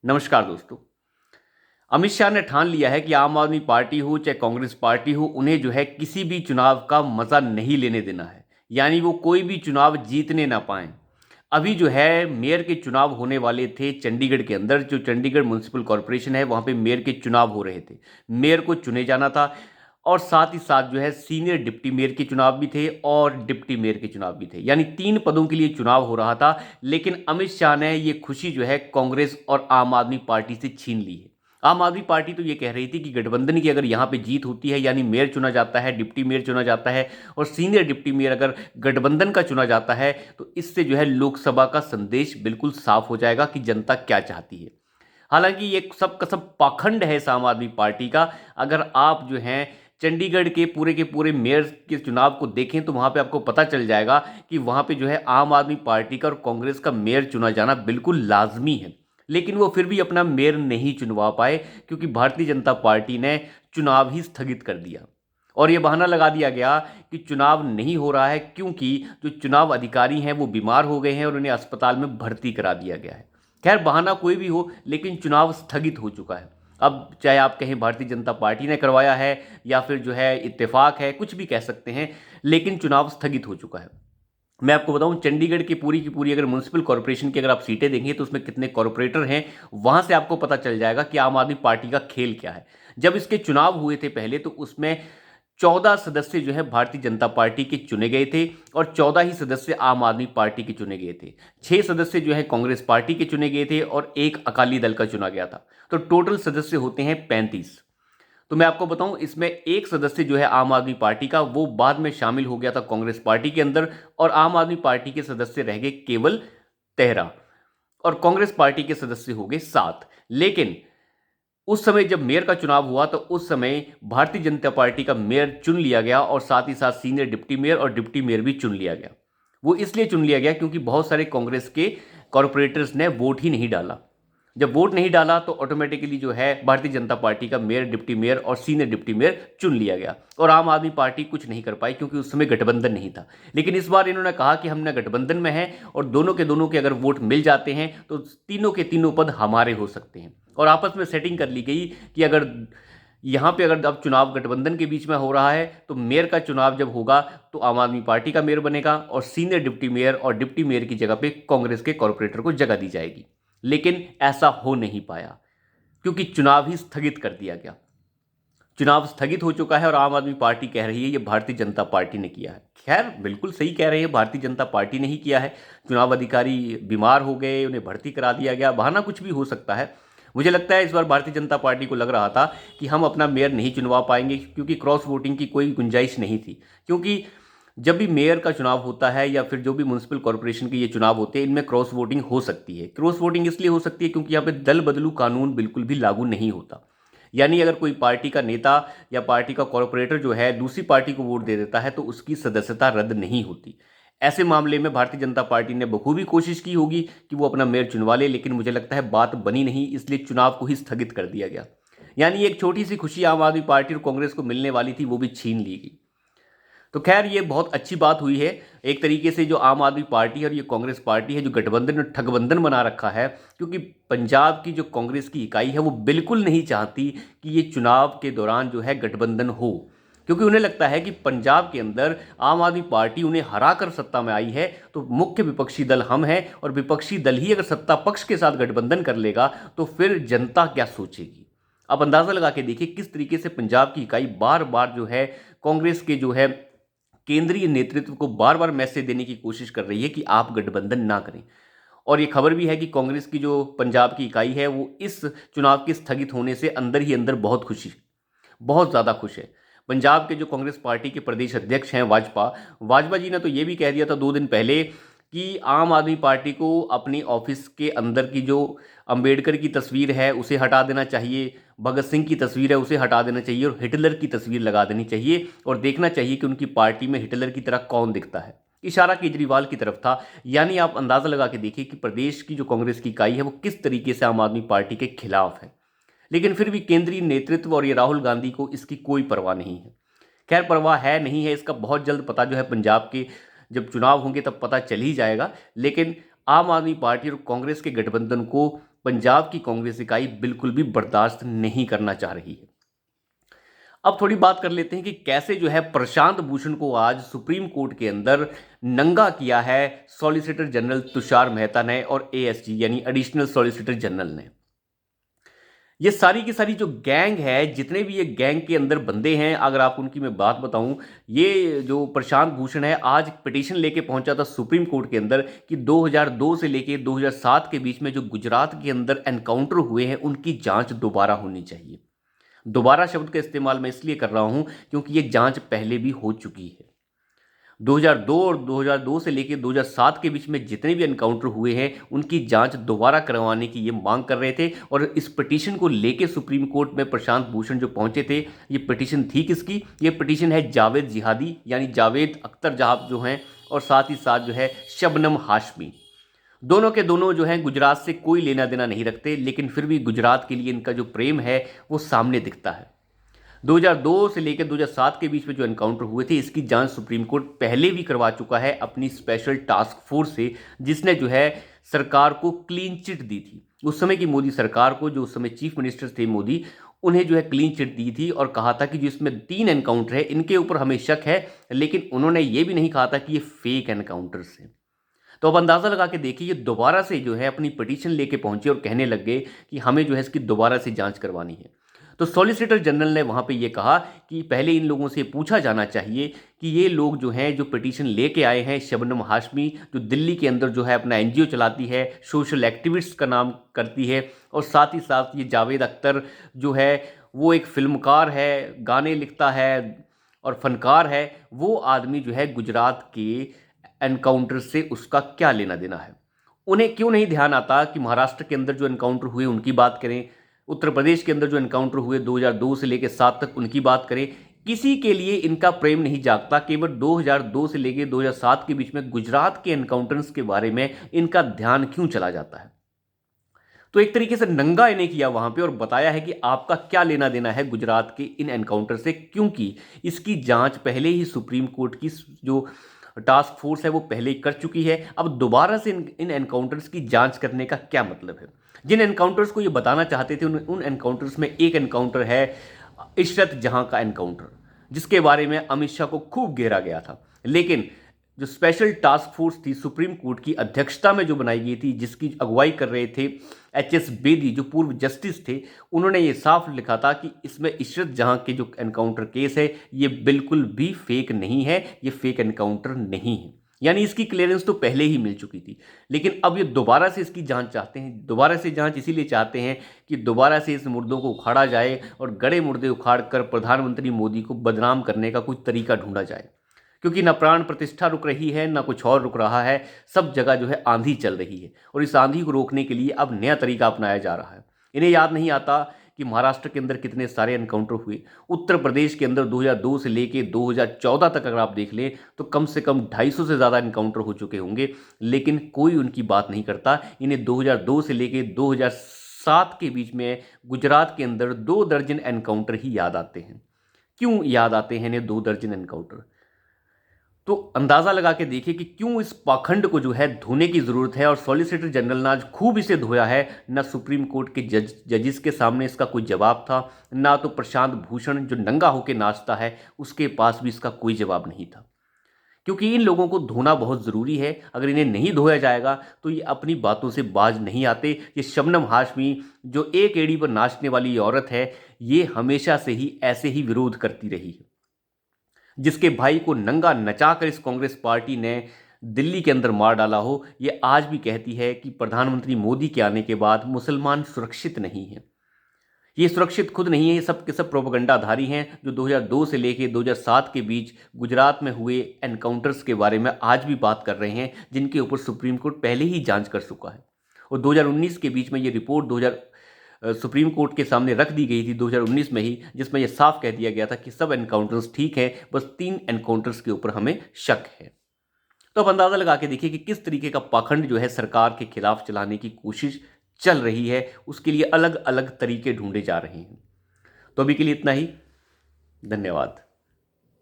नमस्कार दोस्तों। अमित शाह ने ठान लिया है कि आम आदमी पार्टी हो चाहे कांग्रेस पार्टी हो, उन्हें जो है किसी भी चुनाव का मज़ा नहीं लेने देना है। यानी वो कोई भी चुनाव जीतने ना पाएं। अभी जो है मेयर के चुनाव होने वाले थे चंडीगढ़ के अंदर, जो चंडीगढ़ म्यूनसिपल कॉरपोरेशन है वहाँ पे मेयर के चुनाव हो रहे थे। मेयर को चुने जाना था और साथ ही साथ जो है सीनियर डिप्टी मेयर के चुनाव भी थे और डिप्टी मेयर के चुनाव भी थे। यानी 3 पदों के लिए चुनाव हो रहा था। लेकिन अमित शाह ने ये खुशी जो है कांग्रेस और आम आदमी पार्टी से छीन ली है। आम आदमी पार्टी तो ये कह रही थी कि गठबंधन की अगर यहाँ पे जीत होती है, यानी मेयर चुना जाता है, डिप्टी मेयर चुना जाता है और सीनियर डिप्टी मेयर अगर गठबंधन का चुना जाता है, तो इससे जो है लोकसभा का संदेश बिल्कुल साफ हो जाएगा कि जनता क्या चाहती है। हालांकि ये सब का सब पाखंड है इस आम आदमी पार्टी का। अगर आप जो हैं चंडीगढ़ के पूरे मेयर के चुनाव को देखें तो वहाँ पे आपको पता चल जाएगा कि वहाँ पे जो है आम आदमी पार्टी का और कांग्रेस का मेयर चुना जाना बिल्कुल लाजमी है। लेकिन वो फिर भी अपना मेयर नहीं चुनवा पाए, क्योंकि भारतीय जनता पार्टी ने चुनाव ही स्थगित कर दिया। और ये बहाना लगा दिया गया कि चुनाव नहीं हो रहा है क्योंकि जो चुनाव अधिकारी हैं वो बीमार हो गए हैं और उन्हें अस्पताल में भर्ती करा दिया गया है। खैर, बहाना कोई भी हो, लेकिन चुनाव स्थगित हो चुका है। अब चाहे आप कहें भारतीय जनता पार्टी ने करवाया है या फिर जो है इत्तेफाक है, कुछ भी कह सकते हैं, लेकिन चुनाव स्थगित हो चुका है। मैं आपको बताऊं, चंडीगढ़ की पूरी अगर म्यूनसिपल कॉर्पोरेशन की अगर आप सीटें देंगे तो उसमें कितने कॉर्पोरेटर हैं, वहां से आपको पता चल जाएगा कि आम आदमी पार्टी का खेल क्या है। जब इसके चुनाव हुए थे पहले, तो उसमें 14 सदस्य जो है भारतीय जनता पार्टी के चुने गए थे और 14 ही सदस्य आम आदमी पार्टी के चुने गए थे। 6 सदस्य जो है कांग्रेस पार्टी के चुने गए थे और एक अकाली दल का चुना गया था। तो टोटल सदस्य होते हैं 35। तो मैं आपको बताऊं, इसमें एक सदस्य जो है आम आदमी पार्टी का, वो बाद में शामिल हो गया था कांग्रेस पार्टी के अंदर और आम आदमी पार्टी के सदस्य रह गए केवल 13 और कांग्रेस पार्टी के सदस्य हो गए 7। लेकिन उस समय जब मेयर का चुनाव हुआ तो उस समय भारतीय जनता पार्टी का मेयर चुन लिया गया और साथ ही साथ सीनियर डिप्टी मेयर और डिप्टी मेयर भी चुन लिया गया। वो इसलिए चुन लिया गया क्योंकि बहुत सारे कांग्रेस के कॉरपोरेटर्स ने वोट ही नहीं डाला। जब वोट नहीं डाला तो ऑटोमेटिकली जो है भारतीय जनता पार्टी का मेयर, डिप्टी मेयर और सीनियर डिप्टी मेयर चुन लिया गया और आम आदमी पार्टी कुछ नहीं कर पाई क्योंकि उस समय गठबंधन नहीं था। लेकिन इस बार इन्होंने कहा कि हमने गठबंधन में है और दोनों के अगर वोट मिल जाते हैं तो तीनों के तीनों पद हमारे हो सकते हैं। और आपस में सेटिंग कर ली गई कि अगर यहाँ पे अगर अब चुनाव गठबंधन के बीच में हो रहा है तो मेयर का चुनाव जब होगा तो आम आदमी पार्टी का मेयर बनेगा और सीनियर डिप्टी मेयर और डिप्टी मेयर की जगह पे कांग्रेस के कॉरपोरेटर को जगह दी जाएगी। लेकिन ऐसा हो नहीं पाया क्योंकि चुनाव ही स्थगित कर दिया गया। चुनाव स्थगित हो चुका है और आम आदमी पार्टी कह रही है ये भारतीय जनता पार्टी ने किया है। खैर, बिल्कुल सही कह रहे हैं, भारतीय जनता पार्टी ने ही किया है। चुनाव अधिकारी बीमार हो गए, उन्हें भर्ती करा दिया गया, बहाना कुछ भी हो सकता है। मुझे लगता है इस बार भारतीय जनता पार्टी को लग रहा था कि हम अपना मेयर नहीं चुनवा पाएंगे क्योंकि क्रॉस वोटिंग की कोई गुंजाइश नहीं थी। क्योंकि जब भी मेयर का चुनाव होता है या फिर जो भी म्यूनसिपल कॉर्पोरेशन के ये चुनाव होते हैं, इनमें क्रॉस वोटिंग हो सकती है। क्रॉस वोटिंग इसलिए हो सकती है क्योंकि यहाँ पे दल बदलू कानून बिल्कुल भी लागू नहीं होता। यानी अगर कोई पार्टी का नेता या पार्टी का कॉर्पोरेटर जो है दूसरी पार्टी को वोट दे देता है तो उसकी सदस्यता रद्द नहीं होती। ऐसे मामले में भारतीय जनता पार्टी ने बखूबी कोशिश की होगी कि वो अपना मेयर चुनवा ले, लेकिन मुझे लगता है बात बनी नहीं, इसलिए चुनाव को ही स्थगित कर दिया गया। यानी एक छोटी सी खुशी आम आदमी पार्टी और कांग्रेस को मिलने वाली थी, वो भी छीन ली गई। तो खैर, ये बहुत अच्छी बात हुई है एक तरीके से। जो आम आदमी पार्टी है और ये कांग्रेस पार्टी है, जो गठबंधन और ठगबंधन बना रखा है, क्योंकि पंजाब की जो कांग्रेस की इकाई है वो बिल्कुल नहीं चाहती कि ये चुनाव के दौरान जो है गठबंधन हो। क्योंकि उन्हें लगता है कि पंजाब के अंदर आम आदमी पार्टी उन्हें हरा कर सत्ता में आई है तो मुख्य विपक्षी दल हम हैं और विपक्षी दल ही अगर सत्ता पक्ष के साथ गठबंधन कर लेगा तो फिर जनता क्या सोचेगी। आप अंदाजा लगा के देखिए किस तरीके से पंजाब की इकाई बार बार जो है कांग्रेस के जो है केंद्रीय नेतृत्व को बार बार मैसेज देने की कोशिश कर रही है कि आप गठबंधन ना करें। और ये खबर भी है कि कांग्रेस की जो पंजाब की इकाई है वो इस चुनाव के स्थगित होने से अंदर ही अंदर बहुत ज़्यादा खुश है। पंजाब के जो कांग्रेस पार्टी के प्रदेश अध्यक्ष हैं वाजपा जी ने तो ये भी कह दिया था 2 दिन पहले कि आम आदमी पार्टी को अपनी ऑफिस के अंदर की जो अंबेडकर की तस्वीर है उसे हटा देना चाहिए, भगत सिंह की तस्वीर है उसे हटा देना चाहिए और हिटलर की तस्वीर लगा देनी चाहिए और देखना चाहिए कि उनकी पार्टी में हिटलर की तरह कौन दिखता है। इशारा केजरीवाल की तरफ था। यानी आप अंदाज़ा लगा के देखिए कि प्रदेश की जो कांग्रेस की इकाई है वो किस तरीके से आम आदमी पार्टी के खिलाफ है। लेकिन फिर भी केंद्रीय नेतृत्व और ये राहुल गांधी को इसकी कोई परवाह नहीं है। खैर, परवाह है नहीं है इसका बहुत जल्द पता जो है पंजाब के जब चुनाव होंगे तब पता चल ही जाएगा। लेकिन आम आदमी पार्टी और कांग्रेस के गठबंधन को पंजाब की कांग्रेस इकाई बिल्कुल भी बर्दाश्त नहीं करना चाह रही है। अब थोड़ी बात कर लेते हैं कि कैसे जो है प्रशांत भूषण को आज सुप्रीम कोर्ट के अंदर नंगा किया है सॉलिसिटर जनरल तुषार मेहता ने और एएसजी यानी एडिशनल सॉलिसिटर जनरल ने। ये सारी की सारी जो गैंग है, जितने भी ये गैंग के अंदर बंदे हैं, अगर आप उनकी मैं बात बताऊं, ये जो प्रशांत भूषण है आज पिटीशन लेके पहुंचा था सुप्रीम कोर्ट के अंदर कि 2002 से लेके 2007 के बीच में जो गुजरात के अंदर एनकाउंटर हुए हैं उनकी जांच दोबारा होनी चाहिए। दोबारा शब्द का इस्तेमाल मैं इसलिए कर रहा हूं क्योंकि ये जांच पहले भी हो चुकी है। 2002 और 2002 से लेकर 2007 के बीच में जितने भी एनकाउंटर हुए हैं उनकी जांच दोबारा करवाने की ये मांग कर रहे थे। और इस पिटीशन को लेके सुप्रीम कोर्ट में प्रशांत भूषण जो पहुंचे थे, ये पिटीशन थी किसकी? ये पिटीशन है जावेद जिहादी यानी जावेद अख्तर जहाब जो हैं, और साथ ही साथ जो है शबनम हाशमी। दोनों के दोनों जो हैं गुजरात से कोई लेना देना नहीं रखते, लेकिन फिर भी गुजरात के लिए इनका जो प्रेम है वो सामने दिखता है। 2002 से लेकर 2007 के बीच में जो एनकाउंटर हुए थे इसकी जांच सुप्रीम कोर्ट पहले भी करवा चुका है अपनी स्पेशल टास्क फोर्स से, जिसने जो है सरकार को क्लीन चिट दी थी। उस समय की मोदी सरकार को, जो उस समय चीफ मिनिस्टर थे मोदी, उन्हें जो है क्लीन चिट दी थी और कहा था कि जिसमें 3 एनकाउंटर है इनके ऊपर हमें शक है, लेकिन उन्होंने ये भी नहीं कहा था कि ये फेक एनकाउंटर्स हैं। तो अब अंदाज़ा लगा के देखिए, ये दोबारा से जो है अपनी पिटीशन लेके पहुंचे और कहने लग गए कि हमें जो है इसकी दोबारा से जांच करवानी है। तो सॉलिसिटर जनरल ने वहां पे ये कहा कि पहले इन लोगों से पूछा जाना चाहिए कि ये लोग जो हैं जो पिटीशन लेके आए हैं, शबनम हाशमी जो दिल्ली के अंदर जो है अपना एनजीओ चलाती है, सोशल एक्टिविस्ट का नाम करती है, और साथ ही साथ ये जावेद अख्तर जो है वो एक फिल्मकार है, गाने लिखता है और फनकार है, वो आदमी जो है गुजरात के एनकाउंटर से उसका क्या लेना देना है? उन्हें क्यों नहीं ध्यान आता कि महाराष्ट्र के अंदर जो एनकाउंटर हुए उनकी बात करें, उत्तर प्रदेश के अंदर जो एनकाउंटर हुए 2002 से लेकर 7 तक उनकी बात करें। किसी के लिए इनका प्रेम नहीं जागता, केवल 2002 से लेकर 2007 के बीच में गुजरात के एनकाउंटर्स के बारे में इनका ध्यान क्यों चला जाता है? तो एक तरीके से नंगा इन्हें किया वहां पे और बताया है कि आपका क्या लेना देना है गुजरात के इन एनकाउंटर से, क्योंकि इसकी जांच पहले ही सुप्रीम कोर्ट की जो टास्क फोर्स है वो पहले ही कर चुकी है। अब दोबारा से इन एनकाउंटर्स की जांच करने का क्या मतलब है? जिन एनकाउंटर्स को ये बताना चाहते थे उन एनकाउंटर्स में एक एनकाउंटर है इशरत जहां का एनकाउंटर, जिसके बारे में अमित शाह को खूब घेरा गया था। लेकिन जो स्पेशल टास्क फोर्स थी सुप्रीम कोर्ट की अध्यक्षता में जो बनाई गई थी, जिसकी अगुवाई कर रहे थे एचएस बेदी जो पूर्व जस्टिस थे, उन्होंने ये साफ लिखा था कि इसमें इशरत जहां के जो एनकाउंटर केस है ये बिल्कुल भी फेक नहीं है, ये फेक एनकाउंटर नहीं है। यानी इसकी क्लियरेंस तो पहले ही मिल चुकी थी, लेकिन अब ये दोबारा से इसकी जांच चाहते हैं। दोबारा से जांच इसीलिए चाहते हैं कि दोबारा से इस मुर्दों को उखाड़ा जाए और गड़े मुर्दे उखाड़ कर प्रधानमंत्री मोदी को बदनाम करने का कोई तरीका ढूंढा जाए, क्योंकि ना प्राण प्रतिष्ठा रुक रही है ना कुछ और रुक रहा है। सब जगह जो है आंधी चल रही है और इस आंधी को रोकने के लिए अब नया तरीका अपनाया जा रहा है। इन्हें याद नहीं आता कि महाराष्ट्र के अंदर कितने सारे एनकाउंटर हुए, उत्तर प्रदेश के अंदर 2002 से लेके 2014 तक अगर आप देख लें तो कम से कम 250 से ज़्यादा एनकाउंटर हो चुके होंगे, लेकिन कोई उनकी बात नहीं करता। इन्हें 2002 से लेके 2007 के बीच में गुजरात के अंदर 2 दर्जन एनकाउंटर ही याद आते हैं। क्यों याद आते हैं इन्हें 2 दर्जन एनकाउंटर? तो अंदाज़ा लगा के देखिए कि क्यों इस पाखंड को जो है धोने की ज़रूरत है। और सॉलिसिटर जनरल ने आज खूब इसे धोया है। ना सुप्रीम कोर्ट के जजिस के सामने इसका कोई जवाब था, ना तो प्रशांत भूषण जो नंगा होकर नाचता है उसके पास भी इसका कोई जवाब नहीं था। क्योंकि इन लोगों को धोना बहुत ज़रूरी है। अगर इन्हें नहीं धोया जाएगा तो ये अपनी बातों से बाज नहीं आते। ये शबनम हाशमी जो एक एड़ी पर नाचने वाली औरत है, ये हमेशा से ही ऐसे ही विरोध करती रही है। जिसके भाई को नंगा नचाकर इस कांग्रेस पार्टी ने दिल्ली के अंदर मार डाला हो, ये आज भी कहती है कि प्रधानमंत्री मोदी के आने के बाद मुसलमान सुरक्षित नहीं है। ये सुरक्षित खुद नहीं है, ये सब के सब प्रोपेगेंडाधारी हैं जो 2002 से लेकर 2007 के बीच गुजरात में हुए एनकाउंटर्स के बारे में आज भी बात कर रहे हैं, जिनके ऊपर सुप्रीम कोर्ट पहले ही जांच कर चुका है। और 2019 के बीच में ये रिपोर्ट सुप्रीम कोर्ट के सामने रख दी गई थी 2019 में ही, जिसमें यह साफ कह दिया गया था कि सब एनकाउंटर्स ठीक हैं, बस 3 एनकाउंटर्स के ऊपर हमें शक है। तो अब अंदाज़ा लगा के देखिए कि किस तरीके का पाखंड जो है सरकार के खिलाफ चलाने की कोशिश चल रही है, उसके लिए अलग अलग तरीके ढूंढे जा रहे हैं। तो अभी के लिए इतना ही, धन्यवाद।